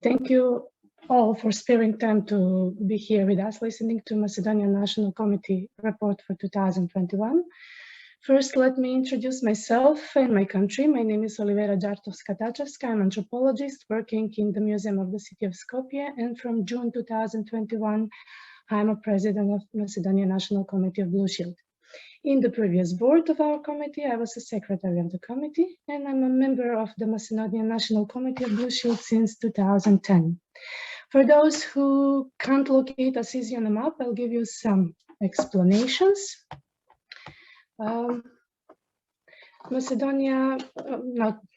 Thank you all for sparing time to be here with us, listening to Macedonian National Committee report for 2021. First, let me introduce myself and my country. My name is Olivera Jartovska-Tačevska. I'm an anthropologist working in the Museum of the City of Skopje, and from June 2021, I'm a president of Macedonian National Committee of Blue Shield. In the previous board of our committee, I was a secretary of the committee, and I'm a member of the Macedonian National Committee of Blue Shield since 2010. For those who can't locate Assisi on the map, I'll give you some explanations. Macedonia,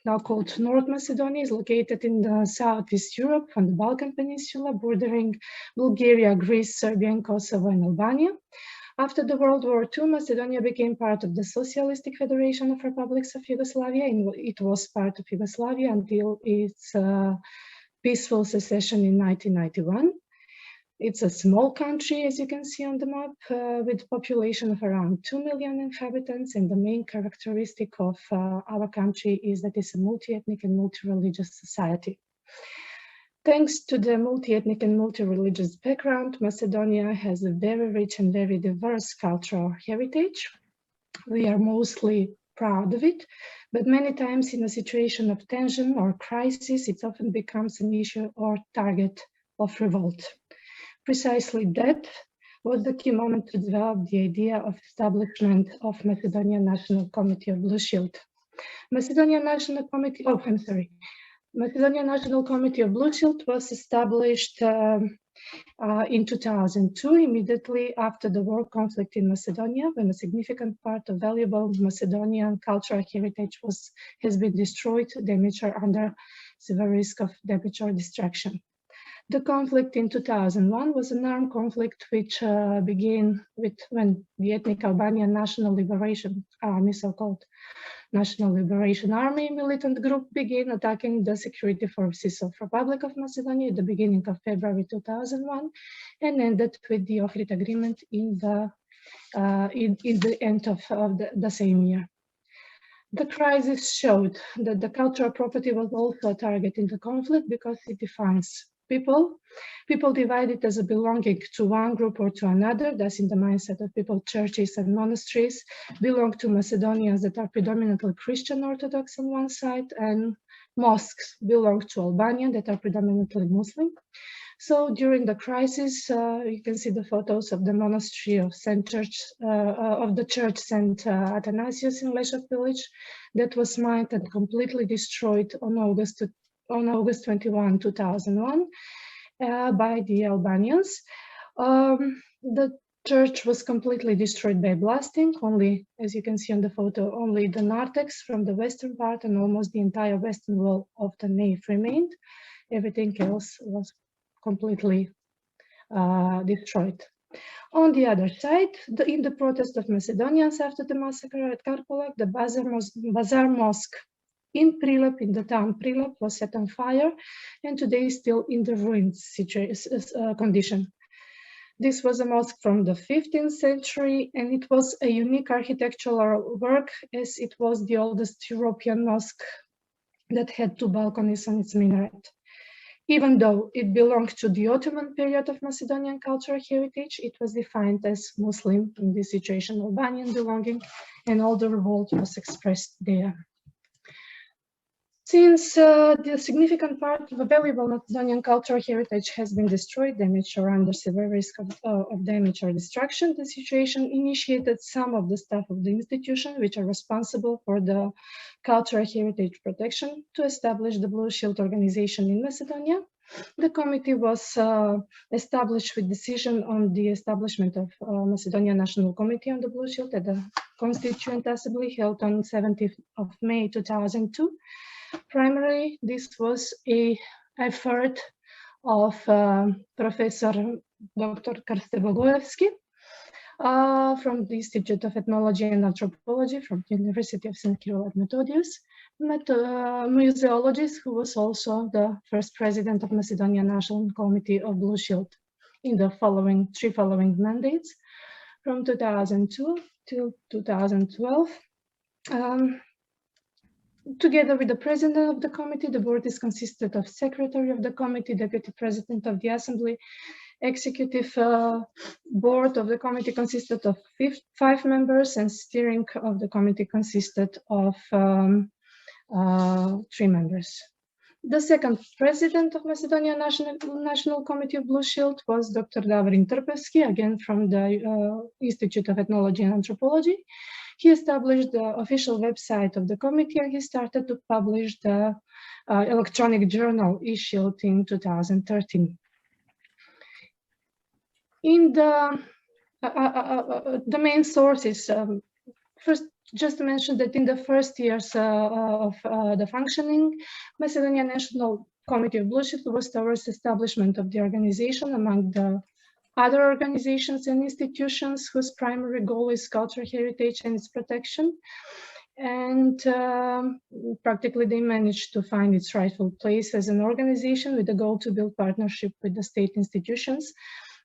now called North Macedonia, is located in the Southeast Europe on the Balkan Peninsula, bordering Bulgaria, Greece, Serbia, and Kosovo, and Albania. After the World War II, Macedonia became part of the Socialistic Federation of Republics of Yugoslavia, and it was part of Yugoslavia until its peaceful secession in 1991. It's a small country, as you can see on the map, with a population of around 2 million inhabitants, and the main characteristic of our country is that it's a multi-ethnic and multi-religious society. Thanks to the multi-ethnic and multi-religious background, Macedonia has a very rich and very diverse cultural heritage. We are mostly proud of it, but many times in a situation of tension or crisis, it often becomes an issue or target of revolt. Precisely that was the key moment to develop the idea of establishment of Macedonian National Committee of Blue Shield. Macedonian National Committee of Blue Shield was established in 2002, immediately after the war conflict in Macedonia, when a significant part of valuable Macedonian cultural heritage has been destroyed, damaged, or under severe risk of damage or destruction. The conflict in 2001 was an armed conflict which began when the ethnic Albanian National Liberation Army, so-called National Liberation Army militant group, began attacking the security forces of Republic of Macedonia at the beginning of February 2001, and ended with the Ohrid Agreement in the end of the same year. The crisis showed that the cultural property was also a target in the conflict because it defines people divided as a belonging to one group or to another. Thus, in the mindset of people, churches and monasteries belong to Macedonians that are predominantly Christian Orthodox on one side, and mosques belong to Albanians that are predominantly Muslim. So during the crisis, you can see the photos of the monastery of the church St. Athanasius in Leshov village that was mined and completely destroyed on August 21, 2001 by the Albanians. The church was completely destroyed by blasting. Only, as you can see on the photo, only the narthex from the western part and almost the entire western wall of the nave remained. Everything else was completely destroyed. On the other side, in the protest of Macedonians after the massacre at Karpolak, the Bazaar Mosque in Prilep, in the town Prilep, was set on fire, and today is still in the ruined condition. This was a mosque from the 15th century, and it was a unique architectural work, as it was the oldest European mosque that had 2 balconies on its minaret. Even though it belonged to the Ottoman period of Macedonian cultural heritage, it was defined as Muslim, in this situation Albanian belonging, and all the revolt was expressed there. Since the significant part of a valuable Macedonian cultural heritage has been destroyed, damaged, or under severe risk of damage or destruction, the situation initiated some of the staff of the institution which are responsible for the cultural heritage protection to establish the Blue Shield organization in Macedonia. The committee was established with decision on the establishment of Macedonian National Committee on the Blue Shield at the Constituent Assembly held on 17th of May 2002. Primarily, this was an effort of Professor Dr. Krste Bogojevski from the Institute of Ethnology and Anthropology from the University of St. Kirill and Methodius, museologist who was also the first president of Macedonian National Committee of Blue Shield in the three following mandates from 2002 till 2012. Together with the president of the committee, the board is consisted of secretary of the committee, deputy president of the assembly, executive board of the committee consisted of 5 members, and steering of the committee consisted of 3 members. The second president of Macedonian National Committee of Blue Shield was Dr. Davorin Trpevski, again from the Institute of Ethnology and Anthropology. He established the official website of the committee, and he started to publish the electronic journal issued in 2013. In the main sources, first, just to mention that in the first years of the functioning, Macedonian National Committee of Blue Shield was towards establishment of the organization among the other organizations and institutions whose primary goal is cultural heritage and its protection. And practically they managed to find its rightful place as an organization with the goal to build partnership with the state institutions,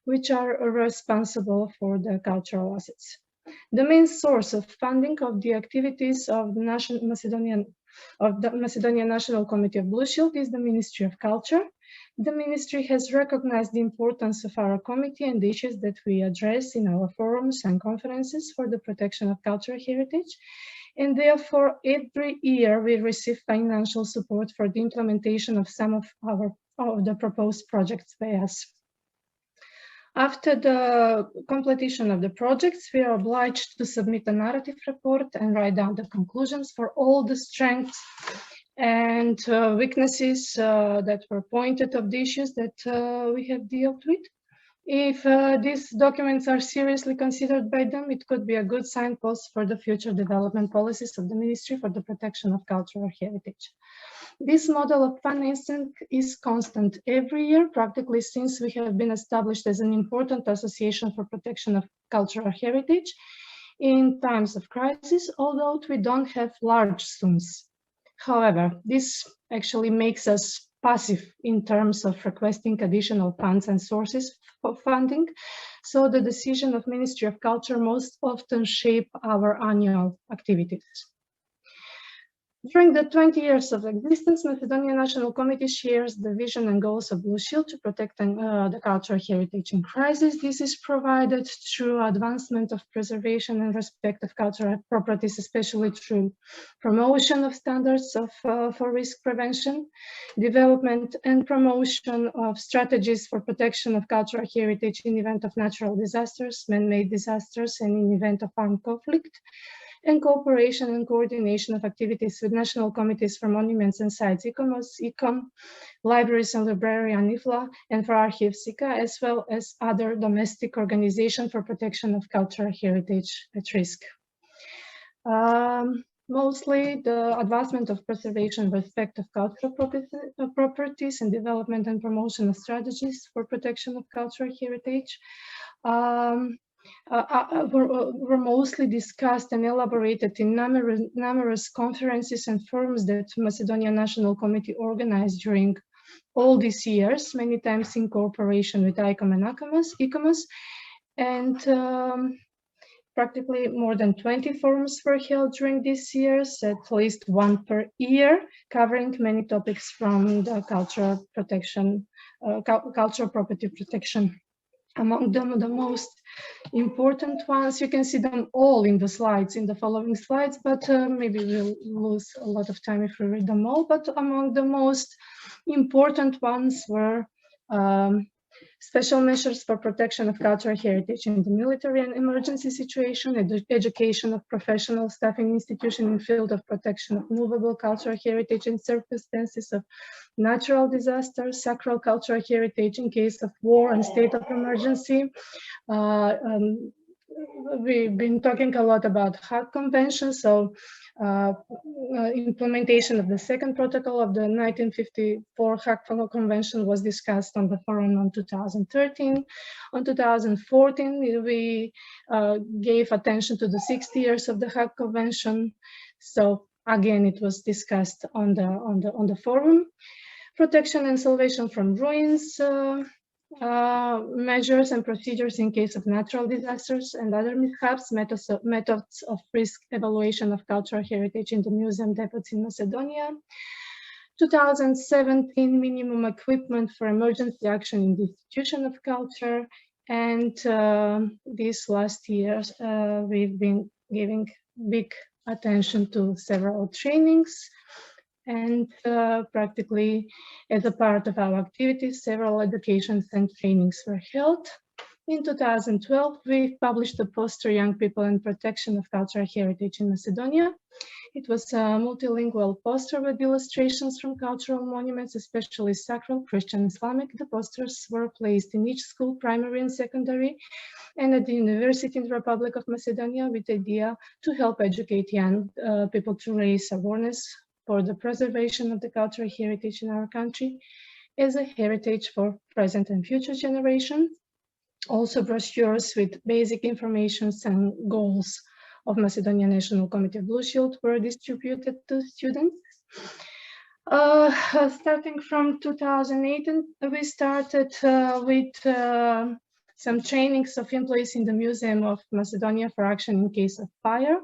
which are responsible for the cultural assets. The main source of funding of the activities of the Macedonian National Committee of Blue Shield is the Ministry of Culture. The ministry has recognized the importance of our committee and the issues that we address in our forums and conferences for the protection of cultural heritage. And therefore, every year we receive financial support for the implementation of some of the proposed projects by us. After the completion of the projects, we are obliged to submit a narrative report and write down the conclusions for all the strengths and weaknesses that were pointed of the issues that we have dealt with. If these documents are seriously considered by them, it could be a good signpost for the future development policies of the Ministry for the protection of cultural heritage. This model of financing is constant every year, practically since we have been established as an important association for protection of cultural heritage in times of crisis, although we don't have large sums. However, this actually makes us passive in terms of requesting additional funds and sources for funding, so the decision of Ministry of Culture most often shape our annual activities. During the 20 years of existence, Macedonian National Committee shares the vision and goals of Blue Shield to protect the cultural heritage in crisis. This is provided through advancement of preservation and respect of cultural properties, especially through promotion of standards for risk prevention, development and promotion of strategies for protection of cultural heritage in event of natural disasters, man-made disasters, and in event of armed conflict, and cooperation and coordination of activities with national committees for monuments and sites, ICOM, libraries and library, IFLA, and for archives, ICA, as well as other domestic organizations for protection of cultural heritage at risk. Mostly the advancement of preservation, respect of cultural properties, and development and promotion of strategies for protection of cultural heritage were mostly discussed and elaborated in numerous conferences and forums that Macedonian National Committee organized during all these years, many times in cooperation with ICOM and ICOMOS, and practically more than 20 forums were held during these years, at least one per year, covering many topics from the cultural protection, cultural property protection. Among them, the most important ones, you can see them all in the slides, in the following slides, but maybe we'll lose a lot of time if we read them all. But among the most important ones were special measures for protection of cultural heritage in the military and emergency situation, education of professional staffing institution in field of protection of movable cultural heritage in circumstances of natural disasters, sacral cultural heritage in case of war and state of emergency. We've been talking a lot about Hague Convention, so implementation of the second protocol of the 1954 Hague Convention was discussed on the forum on 2013. On 2014, we gave attention to the 60 years of the Hague Convention. So again, it was discussed on the forum. Protection and salvation from ruins measures and procedures in case of natural disasters and other mishaps, methods of risk evaluation of cultural heritage in the museum depots in Macedonia. 2017, minimum equipment for emergency action in the institution of culture. And these last years, we've been giving big attention to several trainings. And practically as a part of our activities, several educations and trainings were held. In 2012, we published the poster Young People and Protection of Cultural Heritage in Macedonia. It was a multilingual poster with illustrations from cultural monuments, especially sacral, Christian, Islamic. The posters were placed in each school, primary and secondary, and at the University in the Republic of Macedonia, with the idea to help educate young people to raise awareness for the preservation of the cultural heritage in our country as a heritage for present and future generations. Also brochures with basic information and goals of Macedonian National Committee Blue Shield were distributed to students. Starting from 2018, we started with some trainings of employees in the Museum of Macedonia for action in case of fire.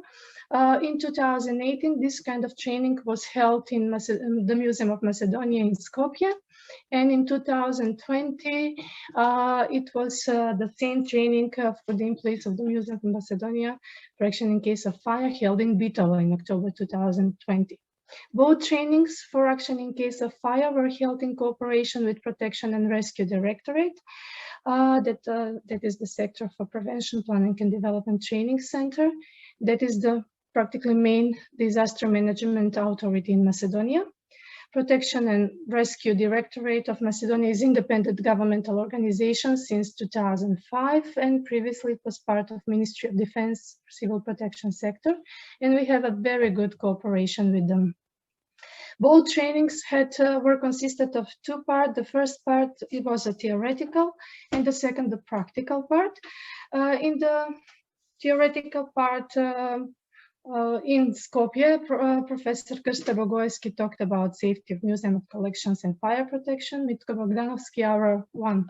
In 2018, this kind of training was held in the Museum of Macedonia in Skopje. And in 2020, it was the same training for the employees of the Museum of Macedonia for action in case of fire held in Bitola in October 2020. Both trainings for action in case of fire were held in cooperation with Protection and Rescue Directorate, that is the Sector for Prevention, Planning and Development Training Center. That is the practically main disaster management authority in Macedonia. Protection and Rescue Directorate of Macedonia is independent governmental organization since 2005, and previously it was part of Ministry of Defense Civil Protection Sector, and we have a very good cooperation with them. Both trainings were consisted of two parts. The first part, it was a theoretical, and the second, the practical part. In the theoretical part, in Skopje, Professor Krsta Bogojski talked about safety of museum of collections and fire protection. Mitko Bogdanovski, one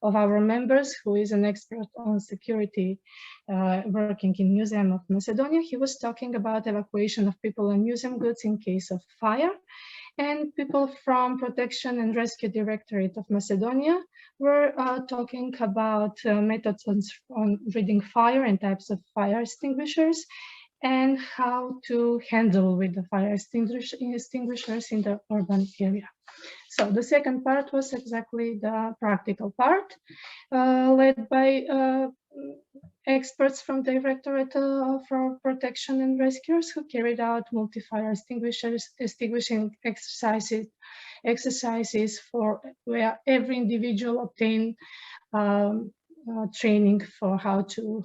of our members, who is an expert on security working in Museum of Macedonia, he was talking about evacuation of people and museum goods in case of fire. And people from Protection and Rescue Directorate of Macedonia were talking about methods on reading fire and types of fire extinguishers, and how to handle with the fire extinguishers in the urban area. So the second part was exactly the practical part, led by experts from Directorate for Protection and Rescuers, who carried out multi-fire extinguishing exercises for where every individual obtained training for how to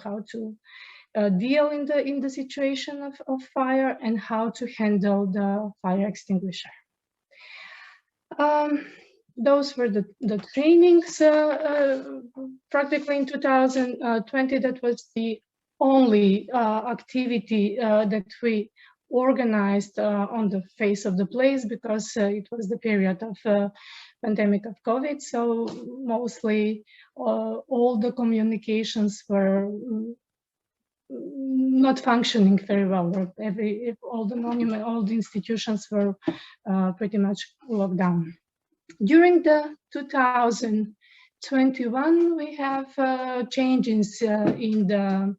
deal in the situation of fire and how to handle the fire extinguisher. Those were the trainings. Practically in 2020, that was the only activity that we organized on the face of the place, because it was the period of pandemic of COVID. So mostly all the communications were not functioning very well. All the institutions were pretty much locked down. During the 2021, we have changes in the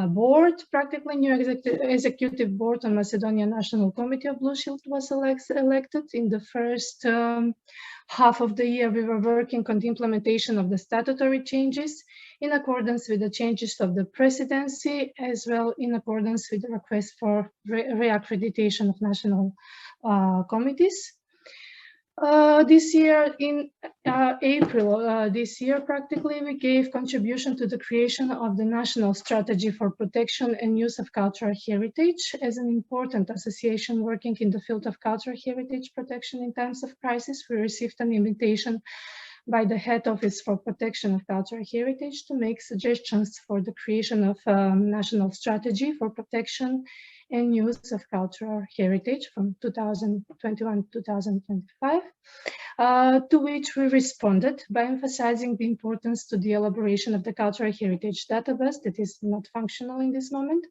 board. Practically new executive board on Macedonian National Committee of Blue Shield was elected. In the first half of the year, we were working on the implementation of the statutory changes in accordance with the changes of the presidency, as well in accordance with the request for reaccreditation of national committees. This year, in April this year, practically, we gave contribution to the creation of the National Strategy for Protection and Use of Cultural Heritage. As an important association working in the field of cultural heritage protection in times of crisis, we received an invitation by the Head Office for Protection of Cultural Heritage to make suggestions for the creation of a national strategy for protection and use of cultural heritage from 2021 to 2025. to which we responded by emphasizing the importance to the elaboration of the cultural heritage database that is not functional in this moment,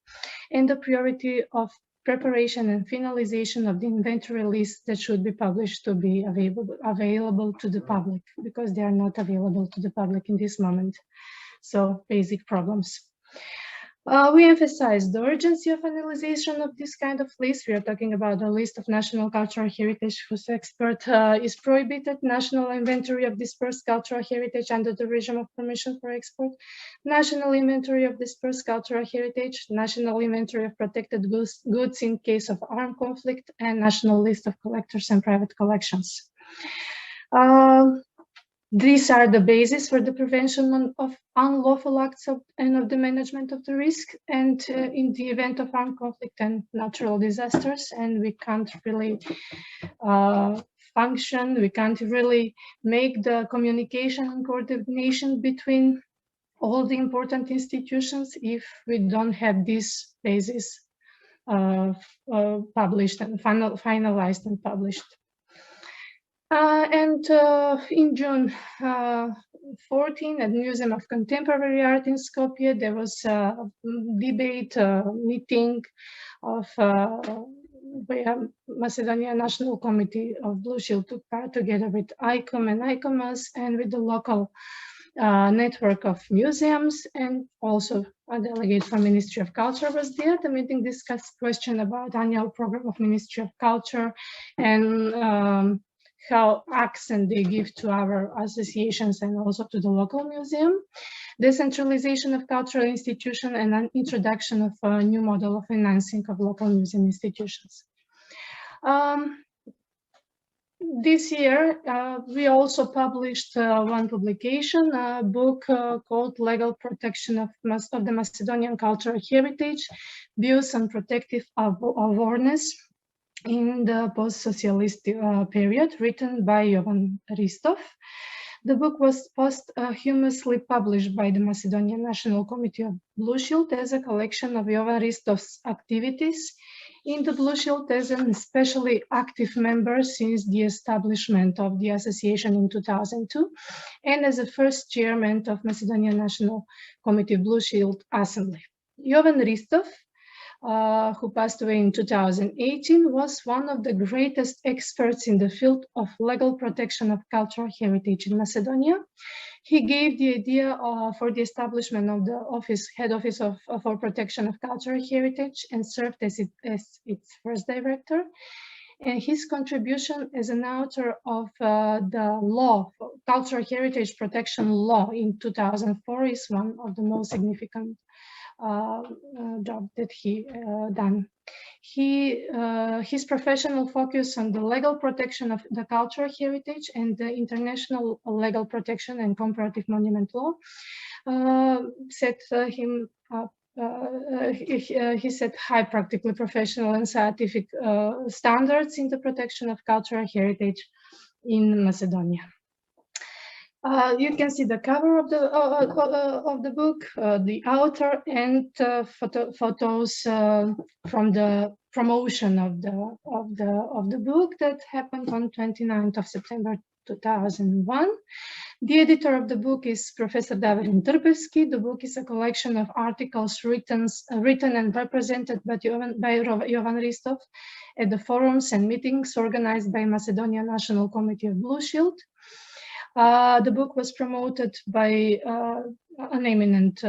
and the priority of preparation and finalization of the inventory lists that should be published to be available to the public, because they are not available to the public in this moment. So basic problems. We emphasize the urgency of analyzation of this kind of list. We are talking about a list of national cultural heritage whose export is prohibited, national inventory of dispersed cultural heritage under the regime of permission for export, national inventory of dispersed cultural heritage, national inventory of protected goods in case of armed conflict, and national list of collectors and private collections. These are the basis for the prevention of unlawful acts and of the management of the risk, and in the event of armed conflict and natural disasters. And we can't really function, we can't really make the communication and coordination between all the important institutions if we don't have this basis published and finalized and published. In June 14, at the Museum of Contemporary Art in Skopje, there was a debate, meeting of where Macedonian National Committee of Blue Shield took part together with ICOM and ICOMAS and with the local network of museums, and also a delegate from Ministry of Culture was there. The meeting discussed question about annual program of Ministry of Culture and how accent they give to our associations and also to the local museum, decentralization of cultural institution, and an introduction of a new model of financing of local museum institutions. This year, we also published one publication, a book called Legal Protection of the Macedonian Cultural Heritage, Views on Protective Awareness in the post-socialist period, written by Jovan Ristov. The book was posthumously published by the Macedonian National Committee of Blue Shield as a collection of Jovan Ristov's activities in the Blue Shield as an especially active member since the establishment of the association in 2002, and as the first chairman of Macedonian National Committee Blue Shield Assembly. Jovan Ristov, who passed away in 2018, was one of the greatest experts in the field of legal protection of cultural heritage in Macedonia. He gave the idea for the establishment of the head office for protection of cultural heritage and served as its first director. And his contribution as an author of the law, cultural heritage protection law in 2004, is one of the most significant job that he done. His professional focus on the legal protection of the cultural heritage and the international legal protection and comparative monument law set him up. He set high practically professional and scientific standards in the protection of cultural heritage in Macedonia. You can see the cover of the book, the author, and photos from the promotion of the book that happened on 29th of September 2001. The editor of the book is Professor Davorin Trbevski. The book is a collection of articles written and represented by Jovan Ristov at the forums and meetings organized by Macedonian National Committee of Blue Shield. The book was promoted by an eminent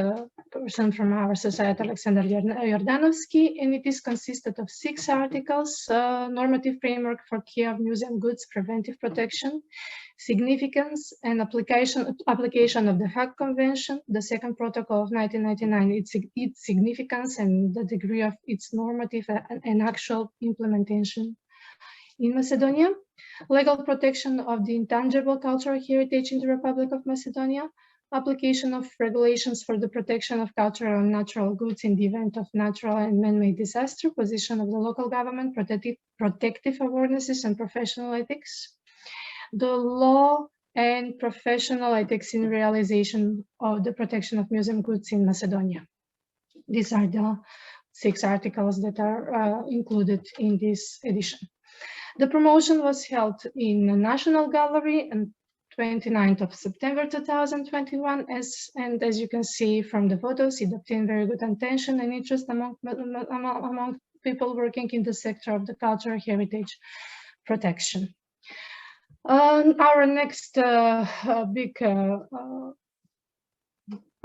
person from our society, Alexander Jordanovsky, and it is consisted of 6 articles: normative framework for care of museum goods, preventive protection, significance and application of the Hague Convention, the second protocol of 1999, its significance and the degree of its normative and actual implementation in Macedonia, legal protection of the intangible cultural heritage in the Republic of Macedonia, application of regulations for the protection of cultural and natural goods in the event of natural and man-made disaster, position of the local government, protective awarenesses and professional ethics, the law and professional ethics in realization of the protection of museum goods in Macedonia. These are the 6 articles that are included in this edition. The promotion was held in the National Gallery on 29th of September 2021, and as you can see from the photos, it obtained very good attention and interest among people working in the sector of the cultural heritage protection. Our next big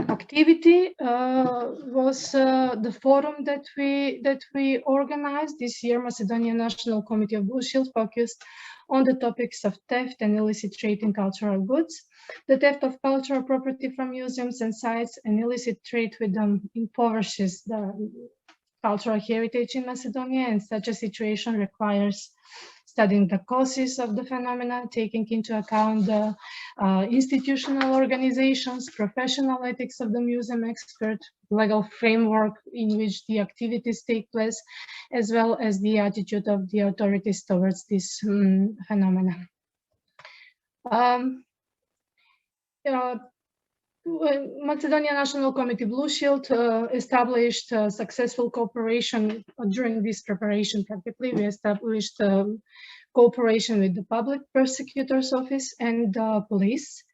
activity was the forum that we organized this year. Macedonian National Committee of Blue Shield focused on the topics of theft and illicit trade in cultural goods. The theft of cultural property from museums and sites and illicit trade with them impoverishes the cultural heritage in Macedonia, and such a situation requires studying the causes of the phenomena, taking into account the institutional organizations, professional ethics of the museum expert, legal framework in which the activities take place, as well as the attitude of the authorities towards this phenomena. Macedonian National Committee Blue Shield established successful cooperation during this preparation. Practically, we established cooperation with the Public Prosecutor's Office and police.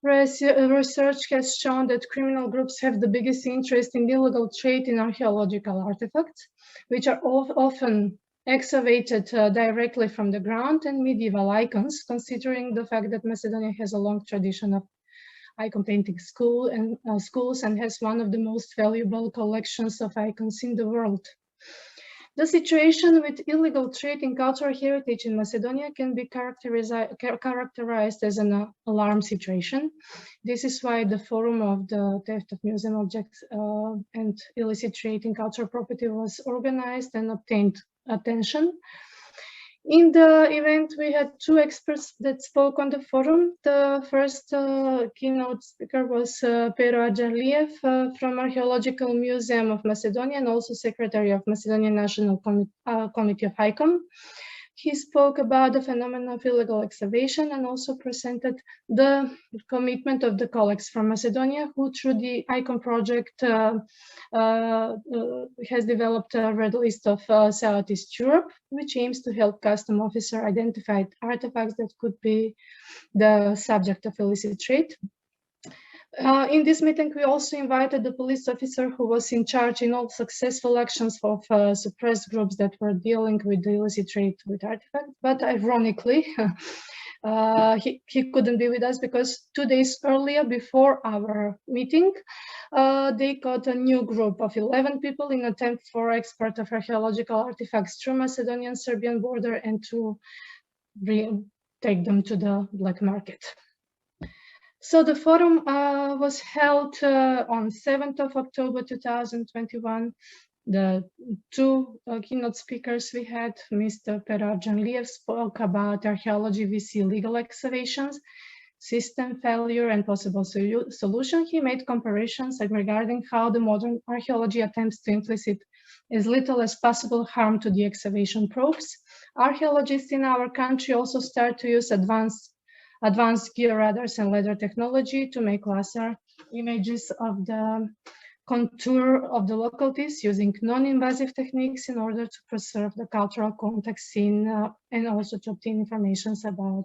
Research has shown that criminal groups have the biggest interest in illegal trade in archaeological artifacts, which are often excavated directly from the ground, and medieval icons, considering the fact that Macedonia has a long tradition of icon painting schools and has one of the most valuable collections of icons in the world. The situation with illegal trade in cultural heritage in Macedonia can be characterized as an alarm situation. This is why the forum of the theft of museum objects and illicit trade in cultural property was organized and obtained attention. In the event, we had two experts that spoke on the forum. The first keynote speaker was Pero Ajarliev from Archaeological Museum of Macedonia and also Secretary of Macedonian National Committee of ICOM. He spoke about the phenomenon of illegal excavation and also presented the commitment of the colleagues from Macedonia, who through the ICOM project has developed a red list of Southeast Europe, which aims to help custom officer identify artifacts that could be the subject of illicit trade. In this meeting, we also invited the police officer who was in charge in all successful actions of suppressed groups that were dealing with the illicit trade with artifacts. But ironically, he couldn't be with us because 2 days earlier, before our meeting, they caught a new group of 11 people in an attempt for export of archaeological artifacts through Macedonian-Serbian border and to take them to the black market. So the forum was held on 7th of October 2021. The two keynote speakers we had, Mr. Pero Ajarliev spoke about archaeology VC legal excavations, system failure and possible solution. He made comparisons regarding how the modern archaeology attempts to inflict as little as possible harm to the excavation probes. Archaeologists in our country also start to use advanced gear radars and laser technology to make laser images of the contour of the localities using non-invasive techniques in order to preserve the cultural context and also to obtain information about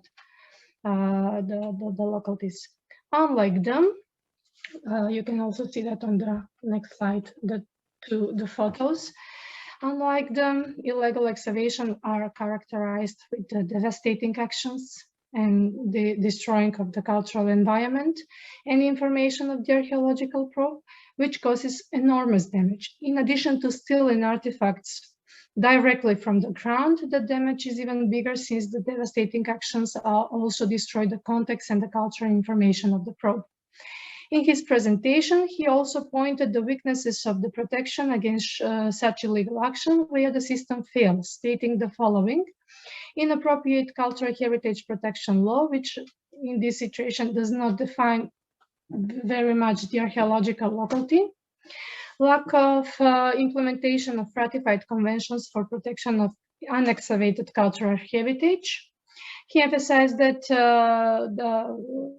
the localities. Unlike them, you can also see that on the next slide, the photos. Unlike them, illegal excavation are characterized with the devastating actions and the destroying of the cultural environment and information of the archaeological probe, which causes enormous damage. In addition to stealing artifacts directly from the ground, the damage is even bigger since the devastating actions also destroy the context and the cultural information of the probe. In his presentation, he also pointed the weaknesses of the protection against such illegal action where the system fails, stating the following: inappropriate cultural heritage protection law, which in this situation does not define very much the archaeological locality, lack of implementation of ratified conventions for protection of unexcavated cultural heritage. He emphasized that the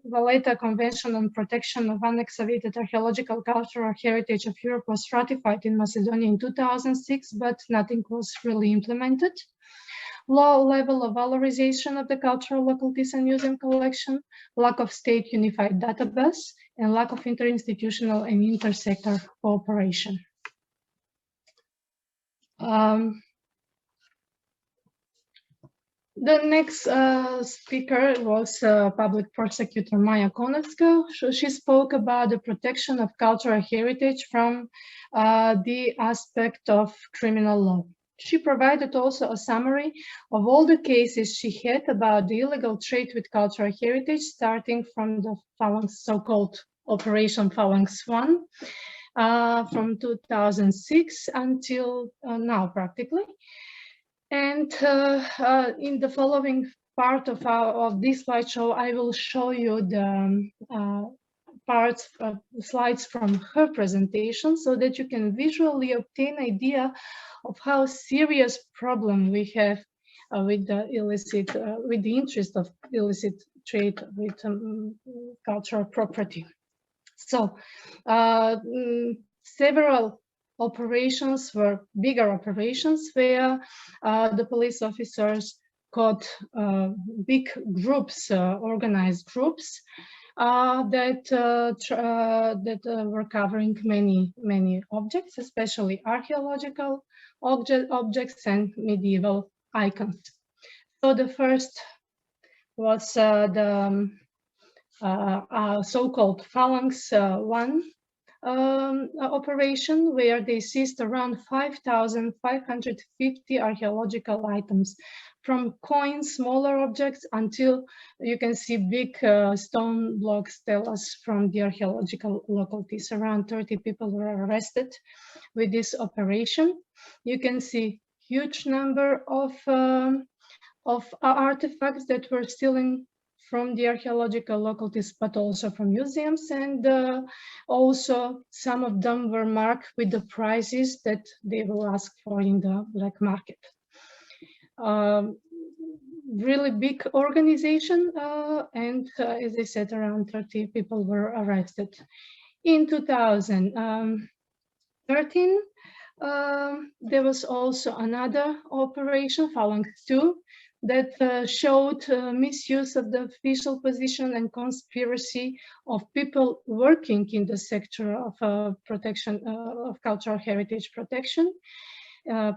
Valletta Convention on Protection of Unexcavated Archaeological Cultural Heritage of Europe was ratified in Macedonia in 2006, but nothing was really implemented. low level of valorization of the cultural localities and museum collection, lack of state unified database, and lack of interinstitutional and intersector cooperation. The next speaker was public prosecutor Maja Konevska. She spoke about the protection of cultural heritage from the aspect of criminal law. She provided also a summary of all the cases she had about the illegal trade with cultural heritage, starting from the Phalanx, so-called Operation Phalanx 1, from 2006 until now, practically. And in the following part of this slideshow, I will show you the slides from her presentation so that you can visually obtain an idea of how serious problem we have with the illicit, with the interest of illicit trade with cultural property. So several operations were bigger operations where the police officers caught big groups, organized groups that were covering many objects, especially archaeological objects and medieval icons. So the first was the so-called Phalanx 1 operation, where they seized around 5,550 archaeological items, from coins, smaller objects, until you can see big stone blocks tell us from the archaeological localities. Around 30 people were arrested with this operation. You can see huge number of artifacts that were stolen from the archaeological localities, but also from museums, and also some of them were marked with the prices that they will ask for in the black market. Really big organization, and as I said, around 30 people were arrested. In 2013, there was also another operation, Phalanx 2, that showed misuse of the official position and conspiracy of people working in the sector of protection of cultural heritage protection.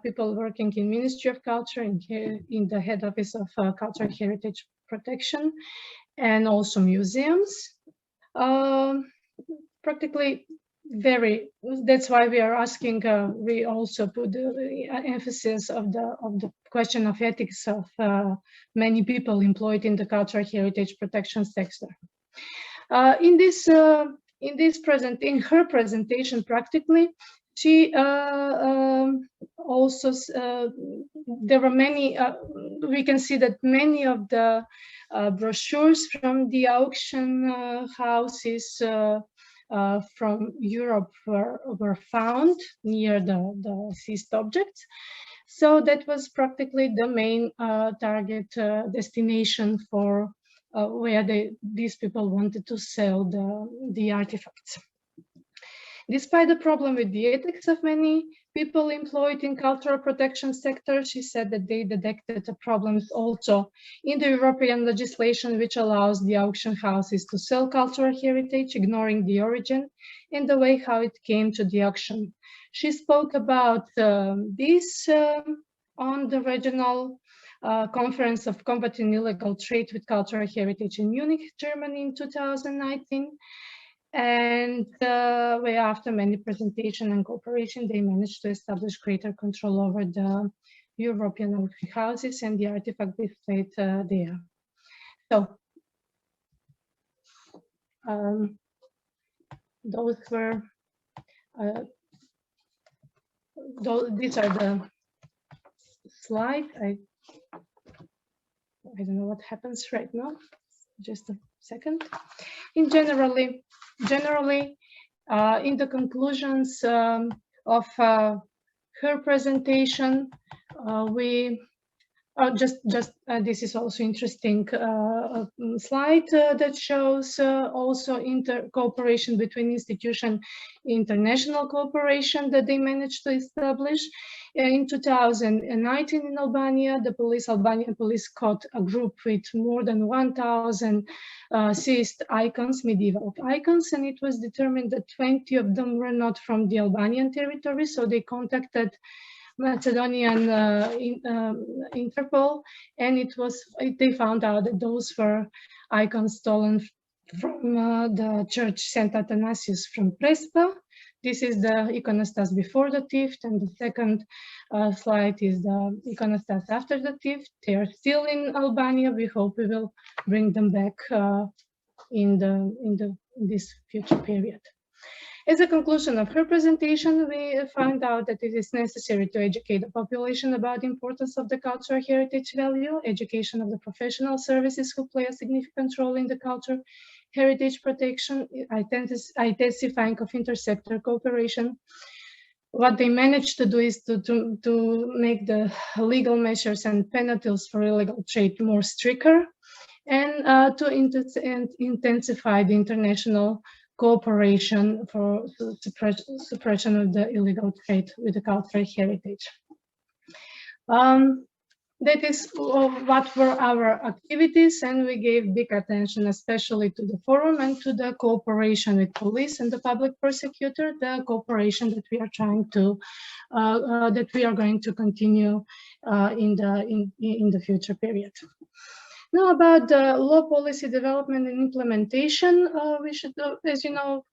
People working in Ministry of Culture, in the head office of cultural heritage protection, and also museums. Practically that's why we are asking, we also put the emphasis of the question of ethics of many people employed in the cultural heritage protection sector. In her presentation, practically, she also, there were many, we can see that many of the brochures from the auction houses from Europe were found near the seized objects. So that was practically the main target destination for where these people wanted to sell the artifacts. Despite the problem with the ethics of many people employed in cultural protection sector, she said that they detected the problems also in the European legislation, which allows the auction houses to sell cultural heritage, ignoring the origin and the way how it came to the auction. She spoke about this on the regional conference of combating illegal trade with cultural heritage in Munich, Germany in 2019. And where after many presentation and cooperation, they managed to establish greater control over the European auction houses and the artifact displayed there. So those were, these are the slides. I don't know what happens right now. Just a second. Generally, in the conclusions of her presentation, we This is also interesting slide that shows also cooperation between institutions, international cooperation that they managed to establish. In 2019 in Albania, the Albanian police caught a group with more than 1,000 seized icons, medieval icons, and it was determined that 20 of them were not from the Albanian territory, so they contacted Macedonian Interpol, and they found out that those were icons stolen from the church St. Athanasius from Prespa. This is the iconostas before the theft, and the second slide is the iconostas after the theft. They are still in Albania. We hope we will bring them back in this future period. As a conclusion of her presentation, we found out that it is necessary to educate the population about the importance of the cultural heritage value, education of the professional services who play a significant role in the culture, heritage protection, intensifying of intersector cooperation. What they managed to do is to make the legal measures and penalties for illegal trade more stricter, and to intensify the international cooperation for suppression of the illegal trade with the cultural heritage. That is what were our activities, and we gave big attention especially to the forum and to the cooperation with police and the public prosecutor, the cooperation that we are trying to, that we are going to continue in the future period. Now, about the law policy development and implementation, we should, as you know,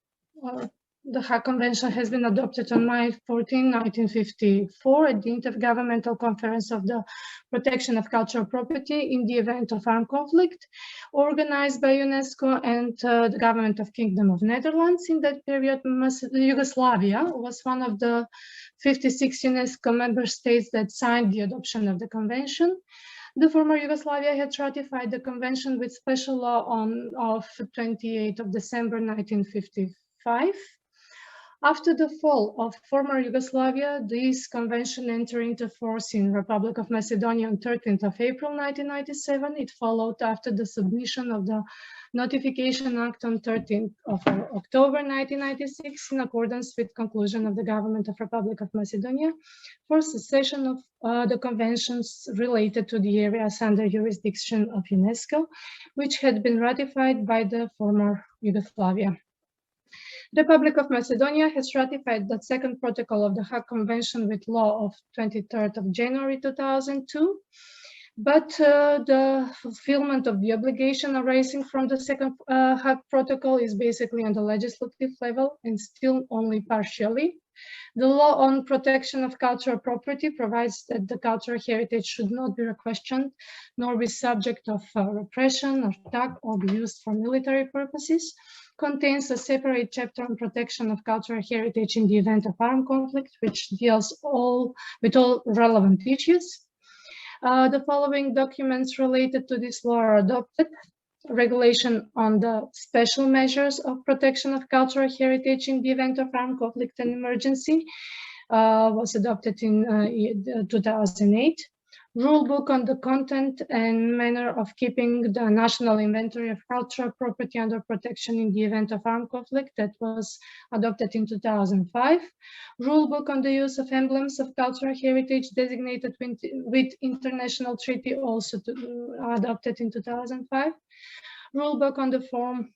the Hague Convention has been adopted on May 14, 1954 at the Intergovernmental Conference of the Protection of Cultural Property in the event of armed conflict, organized by UNESCO and the government of Kingdom of Netherlands. In that period, Yugoslavia was one of the 56 UNESCO member states that signed the adoption of the convention. The former Yugoslavia had ratified the convention with special law of 28th of December 1955. After the fall of former Yugoslavia, this convention entered into force in Republic of Macedonia on 13th of April 1997. It followed after the submission of the Notification Act on 13th of October 1996 in accordance with conclusion of the Government of Republic of Macedonia for cessation of the conventions related to the areas under jurisdiction of UNESCO, which had been ratified by the former Yugoslavia. The Republic of Macedonia has ratified the second protocol of the Hague Convention with law of 23rd of January 2002. But the fulfillment of the obligation arising from the second Hague Protocol is basically on the legislative level and still only partially. The law on protection of cultural property provides that the cultural heritage should not be questioned, nor be subject of repression or attack or be used for military purposes. Contains a separate chapter on protection of cultural heritage in the event of armed conflict, which deals with all relevant issues. The following documents related to this law are adopted. Regulation on the special measures of protection of cultural heritage in the event of armed conflict and emergency was adopted in 2008. Rule book on the content and manner of keeping the national inventory of cultural property under protection in the event of armed conflict that was adopted in 2005. Rule book on the use of emblems of cultural heritage designated with international treaty also adopted in 2005. Rule book on the form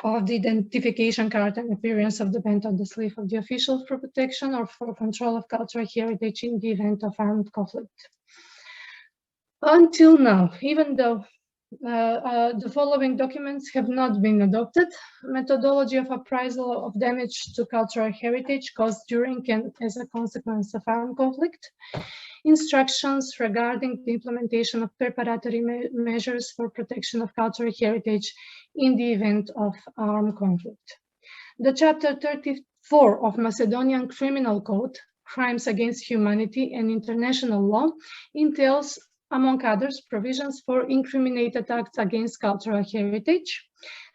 of the identification card and appearance of the band on the sleeve of the officials for protection or for control of cultural heritage in the event of armed conflict. Until now, even though the following documents have not been adopted, methodology of appraisal of damage to cultural heritage caused during and as a consequence of armed conflict, instructions regarding the implementation of preparatory measures for protection of cultural heritage in the event of armed conflict. The Chapter 34 of Macedonian Criminal Code, Crimes Against Humanity and International Law, entails, among others, provisions for incriminated acts against cultural heritage.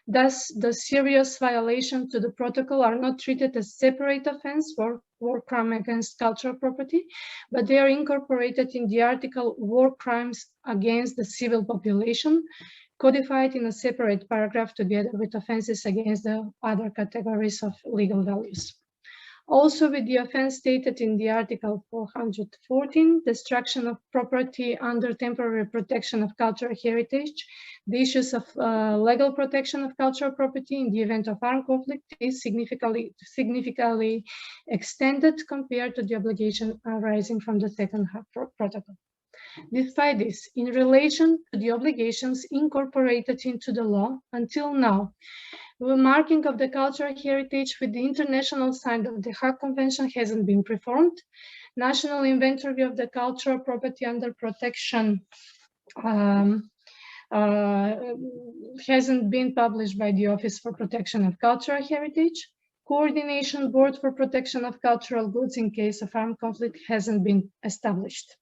Thus, the serious violations to the protocol are not treated as separate offense for war crime against cultural property, but they are incorporated in the article War Crimes Against the Civil Population, codified in a separate paragraph together with offenses against the other categories of legal values. Also, with the offense stated in the Article 414, destruction of property under temporary protection of cultural heritage, the issues of legal protection of cultural property in the event of armed conflict is significantly extended compared to the obligation arising from the second protocol. Despite this, in relation to the obligations incorporated into the law until now, the marking of the cultural heritage with the international sign of the Hague Convention hasn't been performed. National inventory of the cultural property under protection hasn't been published by the Office for Protection of Cultural Heritage. Coordination Board for Protection of Cultural Goods in case of armed conflict hasn't been established.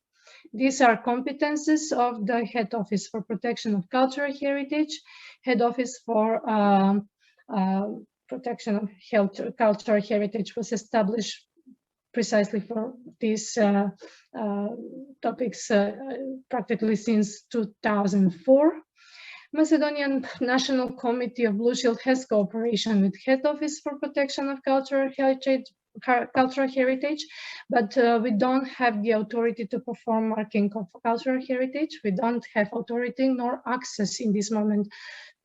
These are competences of the Head Office for Protection of Cultural Heritage, Head Office for Protection of Cultural Heritage was established precisely for these topics practically since 2004. Macedonian National Committee of Blue Shield has cooperation with Head Office for Protection of Cultural Heritage, but we don't have the authority to perform marking of cultural heritage. We don't have authority nor access in this moment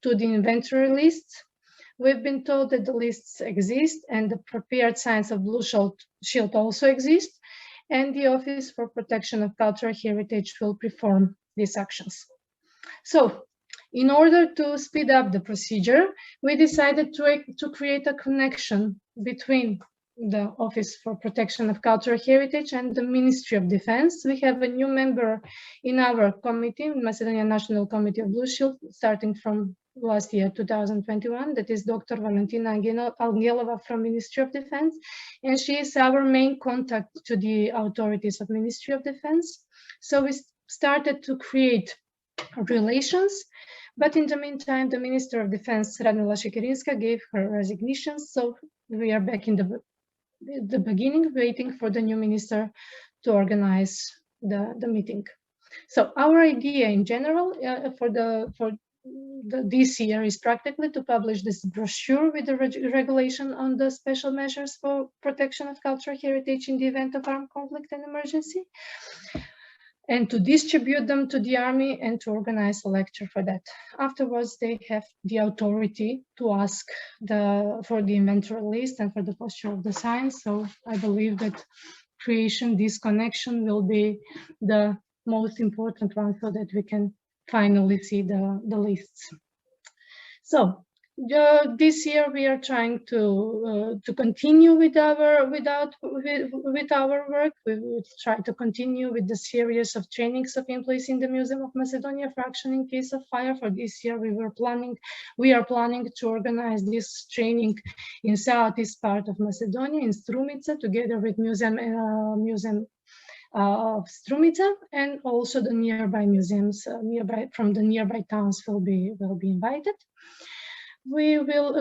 to the inventory lists. We've been told that the lists exist and the prepared signs of Blue Shield also exist, and the Office for Protection of Cultural Heritage will perform these actions. So, in order to speed up the procedure, we decided to create a connection between the Office for Protection of Cultural Heritage and the Ministry of Defense. We have a new member in our committee, Macedonian National Committee of Blue Shield, starting from last year, 2021, that is Dr. Valentina Angelova from Ministry of Defense, and she is our main contact to the authorities of Ministry of Defense. So we started to create relations, but in the meantime, the Minister of Defense, Radmila Šekerinska, gave her resignation, so we are back in the beginning, waiting for the new minister to organize the meeting. So our idea in general for this year is practically to publish this brochure with the regulation on the special measures for protection of cultural heritage in the event of armed conflict and emergency, and to distribute them to the army and to organize a lecture for that. Afterwards, they have the authority to ask for the inventory list and for the posture of the signs. So I believe that this connection will be the most important one so that we can finally see the lists. So this year we are trying to continue with our work. We will try to continue with the series of trainings of employees in the Museum of Macedonia for action in case of fire. For this year, we are planning to organize this training in southeast part of Macedonia, in Strumica, together with Museum of Strumica, and also the nearby museums from the nearby towns will be invited. We will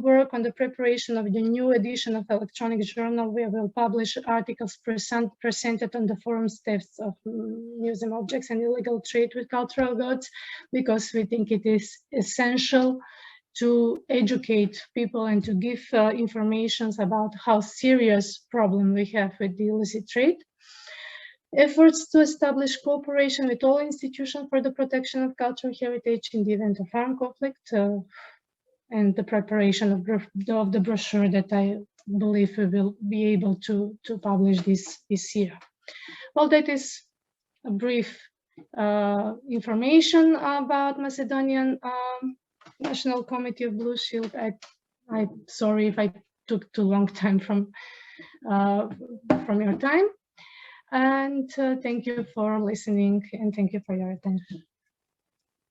work on the preparation of the new edition of electronic journal. We will publish articles presented on the forum steps of museum objects and illegal trade with cultural goods, because we think it is essential to educate people and to give information about how serious problem we have with the illicit trade. Efforts to establish cooperation with all institutions for the protection of cultural heritage in the event of armed conflict, and the preparation of the brochure that I believe we will be able to publish this year. Well, that is a brief information about Macedonian National Committee of Blue Shield. I'm sorry if I took too long time from your time. And thank you for listening, and thank you for your attention.